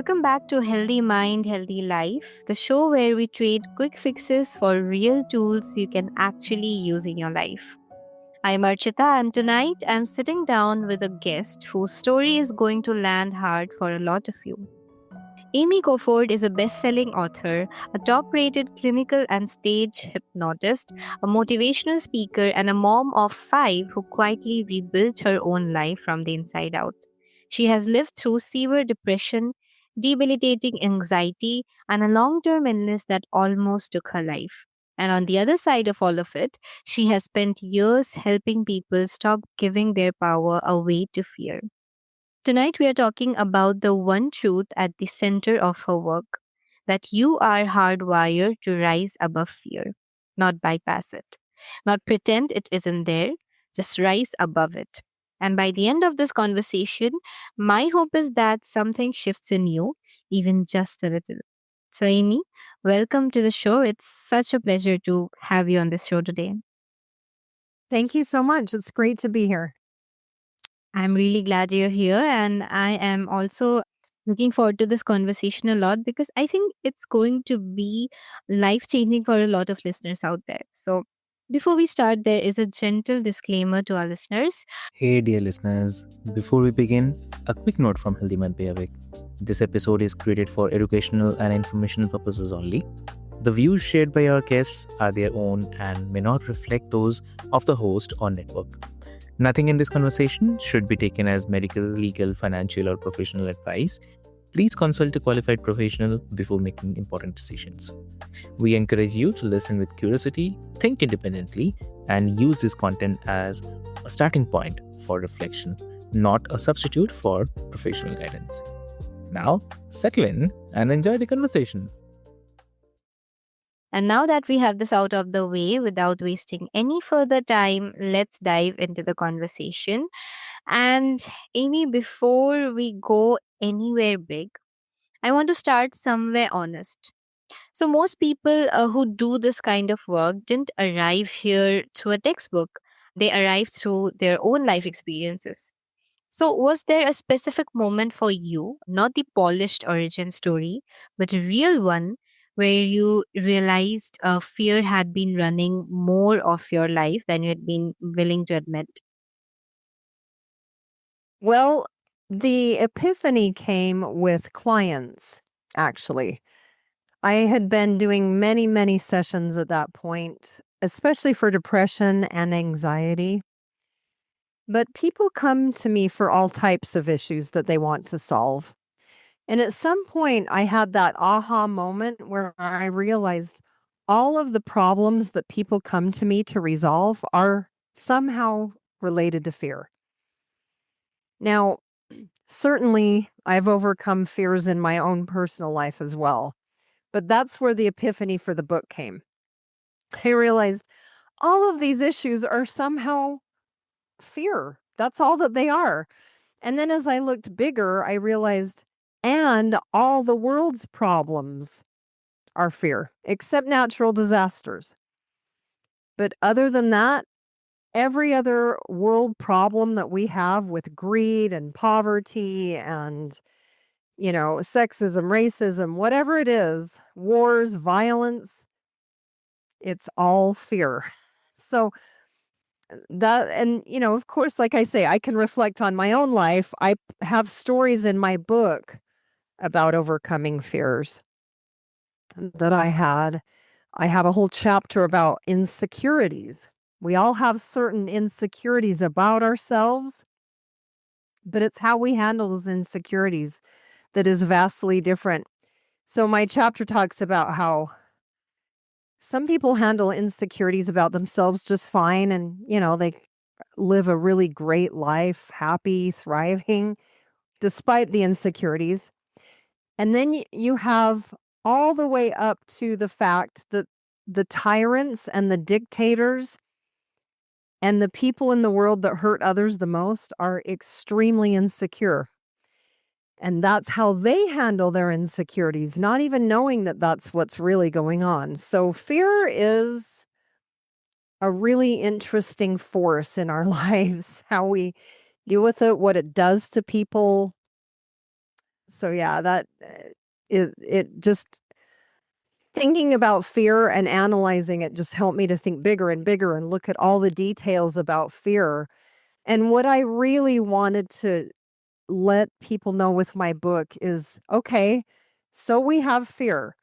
Welcome back to Healthy Mind, Healthy Life, the show where we trade quick fixes for real tools you can actually use in your life. I'm Archita, and tonight I'm sitting down with a guest whose story is going to land hard for a lot of you. Amy Koford is a best selling author, a top rated clinical and stage hypnotist, a motivational speaker, and a mom of five who quietly rebuilt her own life from the inside out. She has lived through severe depression, debilitating anxiety, and a long term illness that almost took her life. And on the other side of all of it, she has spent years helping people stop giving their power away to fear. Tonight, we are talking about the one truth at the center of her work, that you are hardwired to rise above fear, not bypass it, not pretend it isn't there, just rise above it. And by the end of this conversation, my hope is that something shifts in you, even just a little. So, Amy, welcome to the show. It's such a pleasure to have you on this show today. Thank you so much. It's great to be here. I'm really glad you're here, and I am also looking forward to this conversation a lot because I think it's going to be life changing for a lot of listeners out there. So, before we start, there is a gentle disclaimer to our listeners. Hey, dear listeners, before we begin, a quick note from Healthy Man Pay Awake. This episode is created for educational and informational purposes only. The views shared by our guests are their own and may not reflect those of the host or network. Nothing in this conversation should be taken as medical, legal, financial, or professional advice. Please consult a qualified professional before making important decisions. We encourage you to listen with curiosity, think independently, and use this content as a starting point for reflection, not a substitute for professional guidance. Now, settle in and enjoy the conversation. And now that we have this out of the way, without wasting any further time, let's dive into the conversation. And Amy, before we go anywhere big, I want to start somewhere honest. So, most people who do this kind of work didn't arrive here through a textbook, they arrived through their own life experiences. So, was there a specific moment for you, not the polished origin story, but a real one where you realized fear had been running more of your life than you had been willing to admit? Well, the epiphany came with clients, actually. I had been doing many, many sessions at that point, especially for depression and anxiety. But people come to me for all types of issues that they want to solve. And at some point, I had that aha moment where I realized all of the problems that people come to me to resolve are somehow related to fear. Now, certainly, I've overcome fears in my own personal life as well, but that's where the epiphany for the book came. I realized all of these issues are somehow fear. That's all that they are. And then as I looked bigger, I realized, and all the world's problems are fear, except natural disasters. But other than that, every other world problem that we have with greed and poverty and sexism, racism, whatever it is, wars, violence, it's all fear. So of course, like I say, I can reflect on my own life. I have stories in my book about overcoming fears that I had. I have a whole chapter about insecurities. We all have certain insecurities about ourselves, but it's how we handle those insecurities that is vastly different. So my chapter talks about how some people handle insecurities about themselves just fine and, they live a really great life, happy, thriving, despite the insecurities. And then you have all the way up to the fact that the tyrants and the dictators and the people in the world that hurt others the most are extremely insecure. And that's how they handle their insecurities, not even knowing that that's what's really going on. So fear is a really interesting force in our lives, how we deal with it, what it does to people. So yeah, that it just thinking about fear and analyzing it just helped me to think bigger and bigger and look at all the details about fear. And what I really wanted to let people know with my book is okay, so we have fear,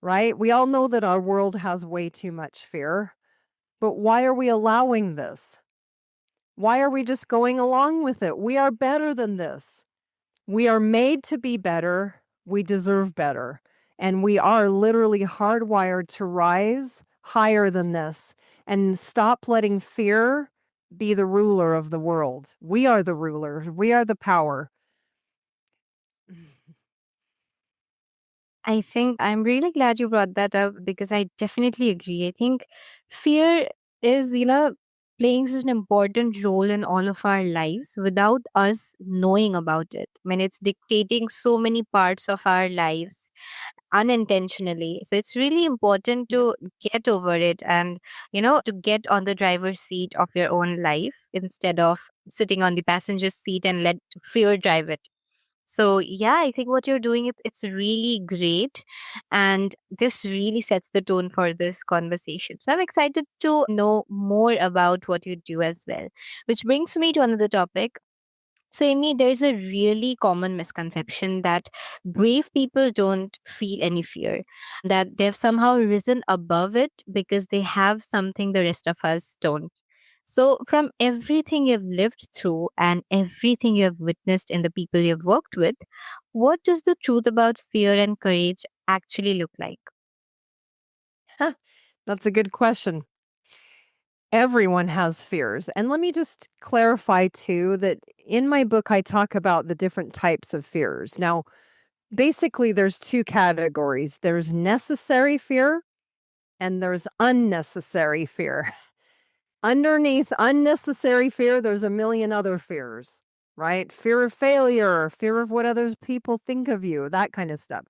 right? We all know that our world has way too much fear, but why are we allowing this? Why are we just going along with it? We are better than this. We are made to be better. We deserve better. And we are literally hardwired to rise higher than this and stop letting fear be the ruler of the world. We are the rulers. We are the power. I think I'm really glad you brought that up because I definitely agree. I think fear is, playing such an important role in all of our lives without us knowing about it. I mean, it's dictating so many parts of our lives unintentionally. So it's really important Yep. to get over it and, to get on the driver's seat of your own life instead of sitting on the passenger seat and let fear drive it. So yeah, I think what you're doing it's really great, and this really sets the tone for this conversation. So I'm excited to know more about what you do as well, which brings me to another topic. So, Amy, there's a really common misconception that brave people don't feel any fear, that they've somehow risen above it because they have something the rest of us don't. So, from everything you've lived through and everything you have witnessed in the people you've worked with, what does the truth about fear and courage actually look like? Huh, that's a good question. Everyone has fears. And let me just clarify too that in my book, I talk about the different types of fears. Now, basically, there's two categories there's necessary fear and there's unnecessary fear. Underneath unnecessary fear, there's a million other fears, right? Fear of failure, fear of what other people think of you, that kind of stuff.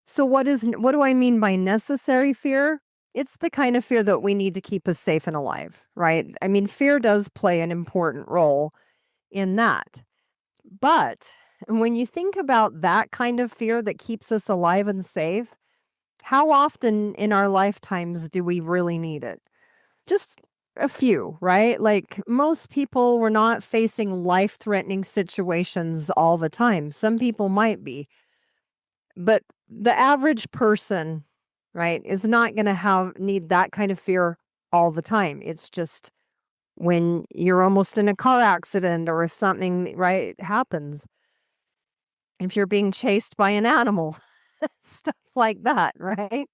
So what do I mean by necessary fear? It's the kind of fear that we need to keep us safe and alive, right? I mean, fear does play an important role in that. But when you think about that kind of fear that keeps us alive and safe, how often in our lifetimes do we really need it? Just a few, right? Like most people were not facing life threatening situations all the time. Some people might be, but the average person, right, is not going to have need that kind of fear all the time. It's just when you're almost in a car accident or if something right happens, if you're being chased by an animal, stuff like that, right?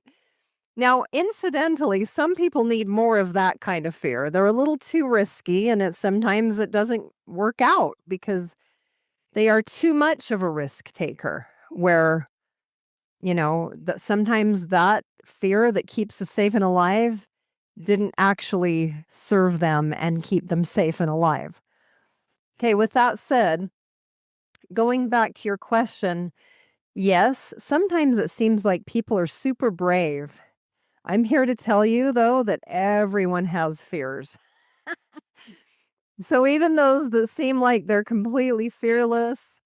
Now, incidentally, some people need more of that kind of fear. They're a little too risky, and sometimes it doesn't work out because they are too much of a risk taker. Where that sometimes that fear that keeps us safe and alive didn't actually serve them and keep them safe and alive. Okay, with that said, going back to your question, yes, sometimes it seems like people are super brave. I'm here to tell you, though, that everyone has fears. So even those that seem like they're completely fearless,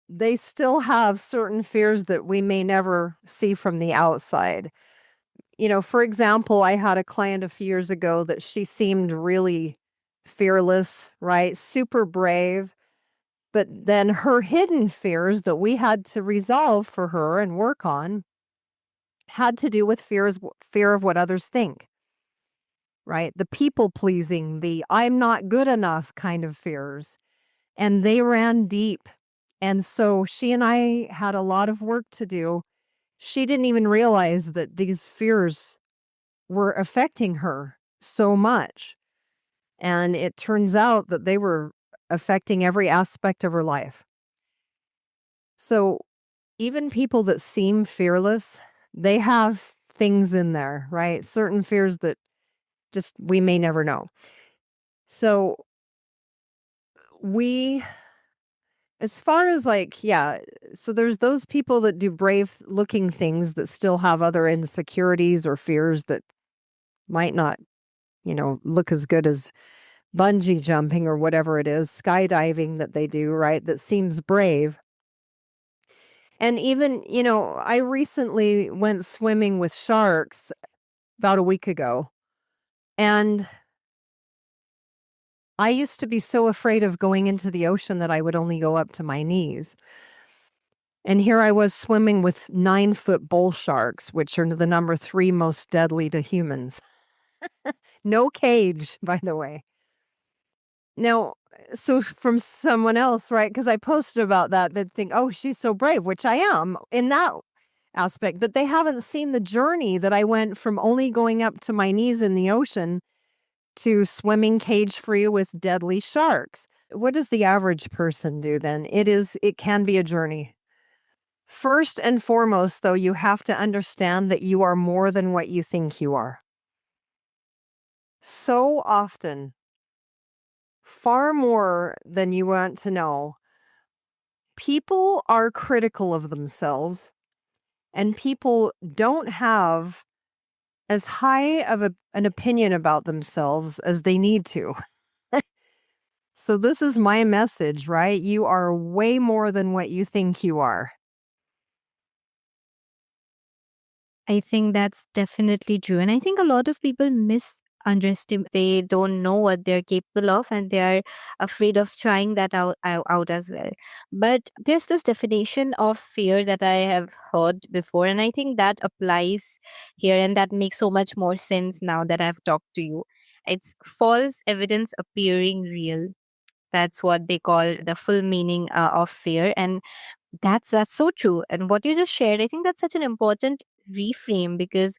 they still have certain fears that we may never see from the outside. For example, I had a client a few years ago that she seemed really fearless, right? Super brave. But then her hidden fears that we had to resolve for her and work on had to do with fear of what others think, right? The people pleasing, the I'm not good enough kind of fears. And they ran deep. And so she and I had a lot of work to do. She didn't even realize that these fears were affecting her so much. And it turns out that they were affecting every aspect of her life. So even people that seem fearless, they have things in there, right? Certain fears that just we may never know. So we as far as like, yeah, so there's those people that do brave looking things that still have other insecurities or fears that might not, look as good as bungee jumping or whatever it is, skydiving that they do, right? That seems brave. And even, I recently went swimming with sharks about a week ago. And I used to be so afraid of going into the ocean that I would only go up to my knees. And here I was swimming with 9-foot bull sharks, which are the number 3 most deadly to humans. No cage, by the way. Now, so from someone else, right? Because I posted about that, they'd think, oh, she's so brave, which I am in that aspect. But they haven't seen the journey that I went from only going up to my knees in the ocean to swimming cage free with deadly sharks. What does the average person do then? It can be a journey. First and foremost, though, you have to understand that you are more than what you think you are. So often, far more than you want to know, people are critical of themselves, and people don't have as high of an opinion about themselves as they need to. So this is my message, right? You are way more than what you think you are. I think that's definitely true. And I think a lot of people misunderestimate. They don't know what they're capable of and they are afraid of trying that out as well. But there's this definition of fear that I have heard before. And I think that applies here and that makes so much more sense now that I've talked to you. It's false evidence appearing real. That's what they call the full meaning of fear. And that's so true. And what you just shared, I think that's such an important reframe because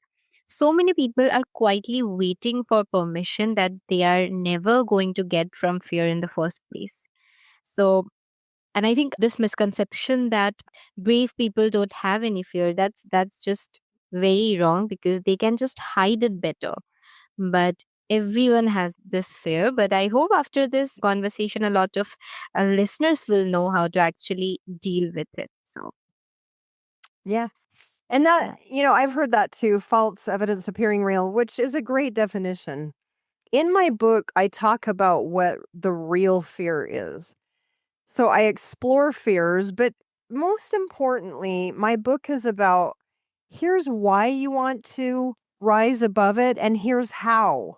so many people are quietly waiting for permission that they are never going to get from fear in the first place. So, and I think this misconception that brave people don't have any fear, that's just very wrong because they can just hide it better. But everyone has this fear. But I hope after this conversation, a lot of listeners will know how to actually deal with it. So, Yeah. And that, I've heard that too, false evidence appearing real, which is a great definition. In my book, I talk about what the real fear is. So I explore fears, but most importantly, my book is about here's why you want to rise above it, and here's how.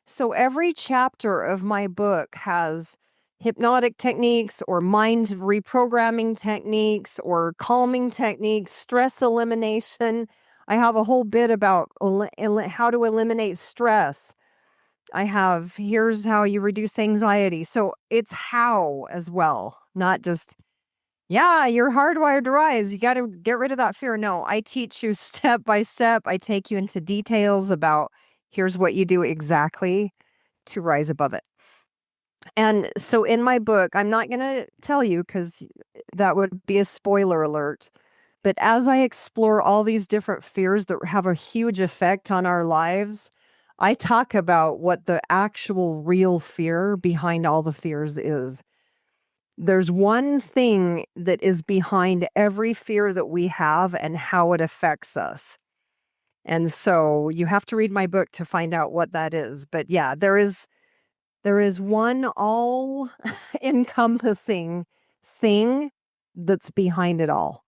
So every chapter of my book has hypnotic techniques or mind reprogramming techniques or calming techniques, stress elimination. I have a whole bit about how to eliminate stress. I have here's how you reduce anxiety. So it's how as well, not just, yeah, you're hardwired to rise. You got to get rid of that fear. No, I teach you step by step. I take you into details about here's what you do exactly to rise above it. And so in my book, I'm not going to tell you because that would be a spoiler alert. But as I explore all these different fears that have a huge effect on our lives, I talk about what the actual real fear behind all the fears is. There's one thing that is behind every fear that we have and how it affects us. And so you have to read my book to find out what that is. But yeah, there is one all encompassing thing that's behind it all.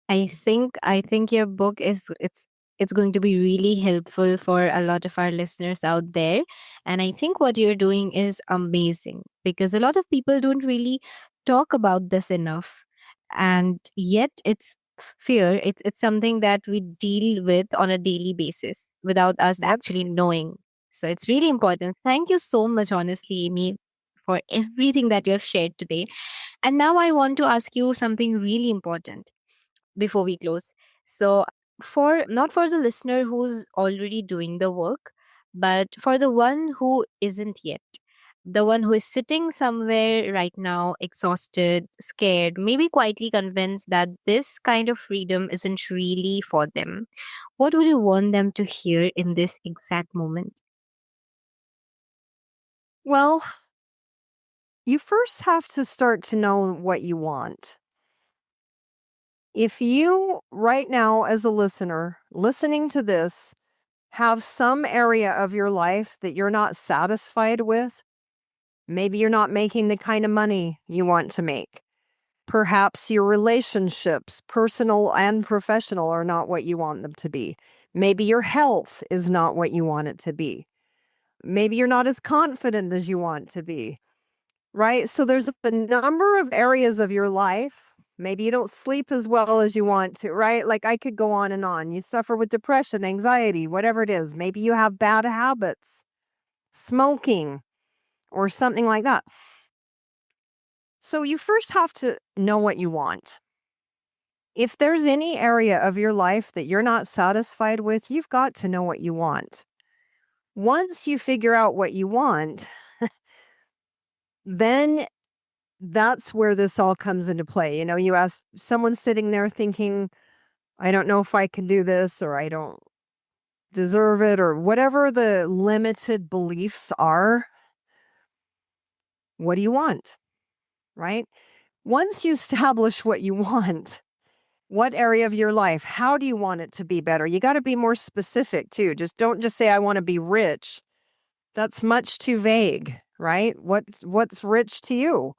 I think your book it's going to be really helpful for a lot of our listeners out there. And I think what you're doing is amazing because a lot of people don't really talk about this enough. And yet it's fear. It's something that we deal with on a daily basis without us Yep. actually knowing. So it's really important. Thank you so much, honestly, Amy, for everything that you have shared today. And now I want to ask you something really important before we close. So, for not for the listener who's already doing the work, but for the one who isn't yet, the one who is sitting somewhere right now, exhausted, scared, maybe quietly convinced that this kind of freedom isn't really for them, what would you want them to hear in this exact moment? Well, you first have to start to know what you want. If you, right now, as a listener, listening to this, have some area of your life that you're not satisfied with, maybe you're not making the kind of money you want to make. Perhaps your relationships, personal and professional, are not what you want them to be. Maybe your health is not what you want it to be. Maybe you're not as confident as you want to be, right? So there's a number of areas of your life. Maybe you don't sleep as well as you want to, right? Like I could go on and on. You suffer with depression, anxiety, whatever it is. Maybe you have bad habits, smoking, or something like that. So you first have to know what you want. If there's any area of your life that you're not satisfied with, you've got to know what you want. Once you figure out what you want, then that's where this all comes into play. You know, you ask someone sitting there thinking, I don't know if I can do this, or I don't deserve it, or whatever the limited beliefs are. What do you want? Right? Once you establish what you want, what area of your life, how do you want it to be better? You got to be more specific too. Don't just say, I want to be rich. That's much too vague, right? What's rich to you?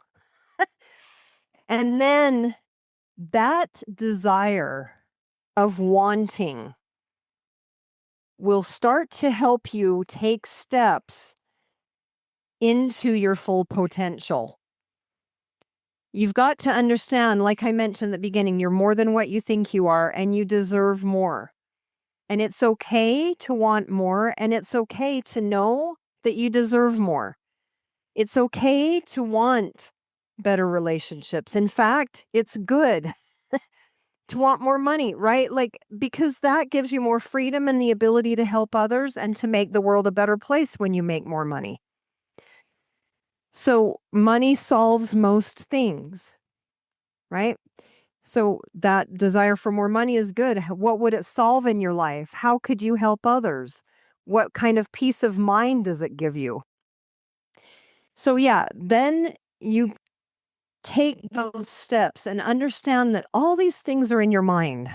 And then that desire of wanting will start to help you take steps into your full potential. You've got to understand, like I mentioned at the beginning, you're more than what you think you are, and you deserve more. And it's okay to want more, and it's okay to know that you deserve more. It's okay to want better relationships. In fact, it's good to want more money, right? Like, because that gives you more freedom and the ability to help others and to make the world a better place when you make more money. So money solves most things, right? So that desire for more money is good. What would it solve in your life? How could you help others? What kind of peace of mind does it give you? So yeah, then you take those steps and understand that all these things are in your mind.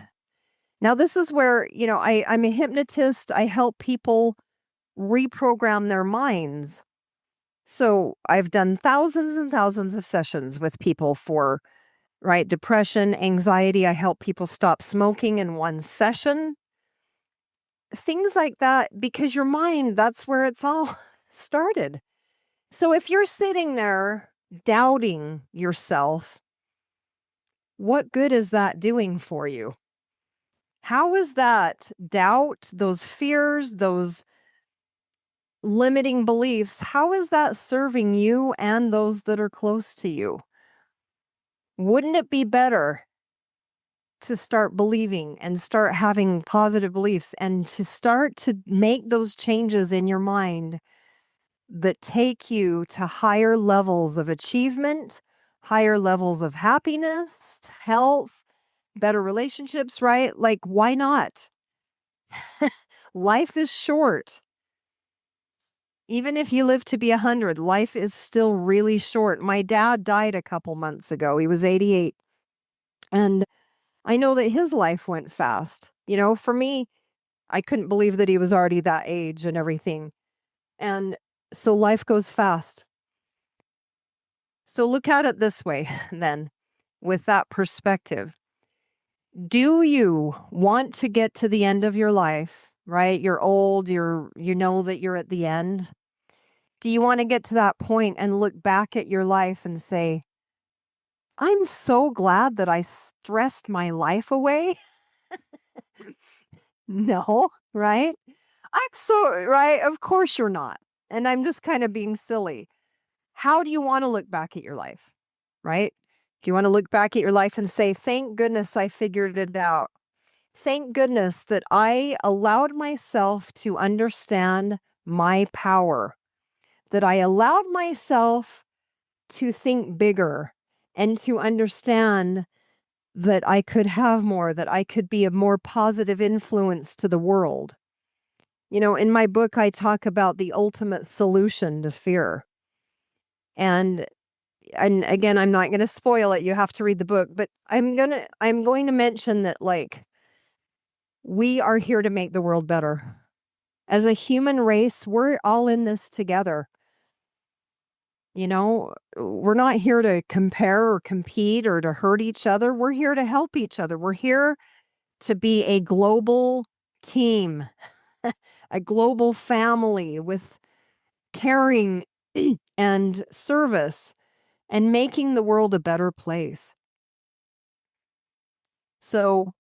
Now, this is where, I'm a hypnotist. I help people reprogram their minds. So I've done thousands and thousands of sessions with people for, right, depression, anxiety. I help people stop smoking in one session. Things like that, because your mind, that's where it's all started. So if you're sitting there doubting yourself, what good is that doing for you? How is that doubt, those fears, those limiting beliefs, how is that serving you and those that are close to you? Wouldn't it be better to start believing and start having positive beliefs and to start to make those changes in your mind that take you to higher levels of achievement, higher levels of happiness, health, better relationships, right? Like, why not? Life is short. Even if you live to be 100, life is still really short. My dad died a couple months ago. He was 88. And I know that his life went fast. For me, I couldn't believe that he was already that age and everything. And so life goes fast. So look at it this way then, with that perspective. Do you want to get to the end of your life, right? You're old, you know that you're at the end. Do you want to get to that point and look back at your life and say, I'm so glad that I stressed my life away? No, right? Right? Of course you're not. And I'm just kind of being silly. How do you want to look back at your life? Right? Do you want to look back at your life and say, thank goodness I figured it out? Thank goodness that I allowed myself to understand my power, that I allowed myself to think bigger and to understand that I could have more, that I could be a more positive influence to the world. In my book, I talk about the ultimate solution to fear. And again, I'm not going to spoil it. You have to read the book, but I'm going to mention that, like, we are here to make the world better. As a human race, we're all in this together. You know, we're not here to compare or compete or to hurt each other. We're here to help each other. We're here to be a global team, a global family with caring and service and making the world a better place. So,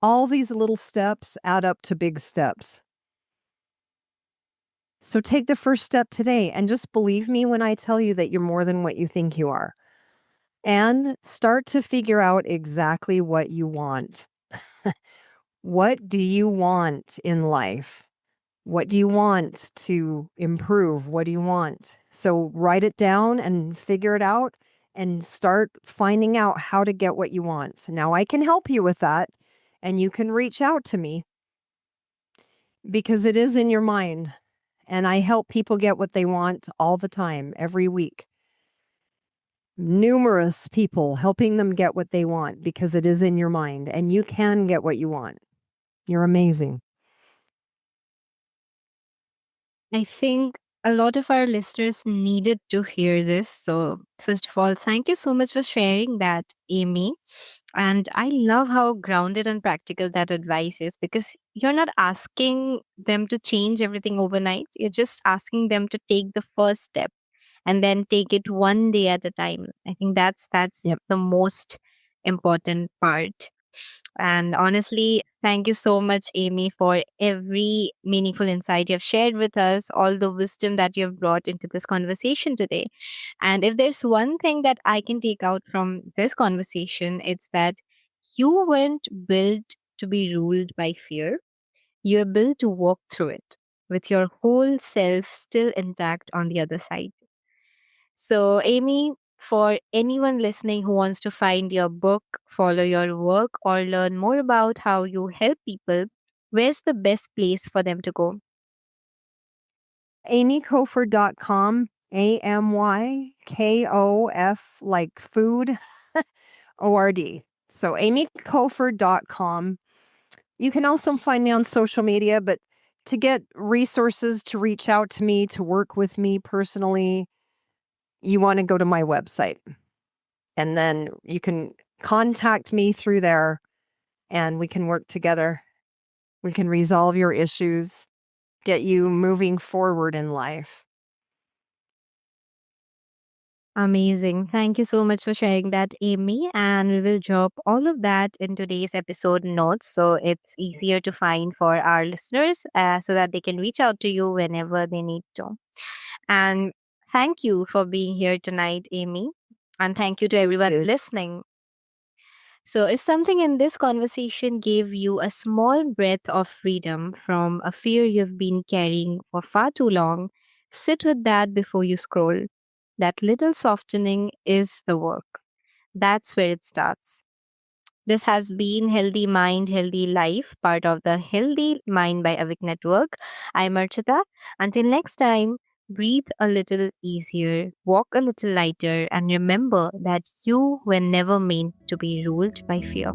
all these little steps add up to big steps. So, take the first step today and just believe me when I tell you that you're more than what you think you are. And start to figure out exactly what you want. What do you want in life? What do you want to improve? What do you want? So write it down and figure it out and start finding out how to get what you want. Now I can help you with that and you can reach out to me because it is in your mind. And I help people get what they want all the time, every week. Numerous people helping them get what they want because it is in your mind and you can get what you want. You're amazing. I think a lot of our listeners needed to hear this. So, first of all, thank you so much for sharing that, Amy. And I love how grounded and practical that advice is because you're not asking them to change everything overnight. You're just asking them to take the first step and then take it one day at a time. I think that's Yep. the most important part. And honestly, thank you so much, Amy, for every meaningful insight you've shared with us, all the wisdom that you've brought into this conversation today. And if there's one thing that I can take out from this conversation, it's that you weren't built to be ruled by fear. You're built to walk through it with your whole self still intact on the other side. So, Amy, for anyone listening who wants to find your book, follow your work, or learn more about how you help people, where's the best place for them to go? amykoford.com, AMYKOF, like food, ORD. So amykoford.com. You can also find me on social media, but to get resources to reach out to me, to work with me personally, you want to go to my website. And then you can contact me through there and we can work together. We can resolve your issues, get you moving forward in life. Amazing. Thank you so much for sharing that, Amy. And we will drop all of that in today's episode notes so it's easier to find for our listeners so that they can reach out to you whenever they need to. And thank you for being here tonight, Amy. And thank you to everyone listening. So, if something in this conversation gave you a small breath of freedom from a fear you've been carrying for far too long, sit with that before you scroll. That little softening is the work. That's where it starts. This has been Healthy Mind, Healthy Life, part of the Healthy Mind by Avik Network. I'm Archita. Until next time, breathe a little easier, walk a little lighter, and remember that you were never meant to be ruled by fear.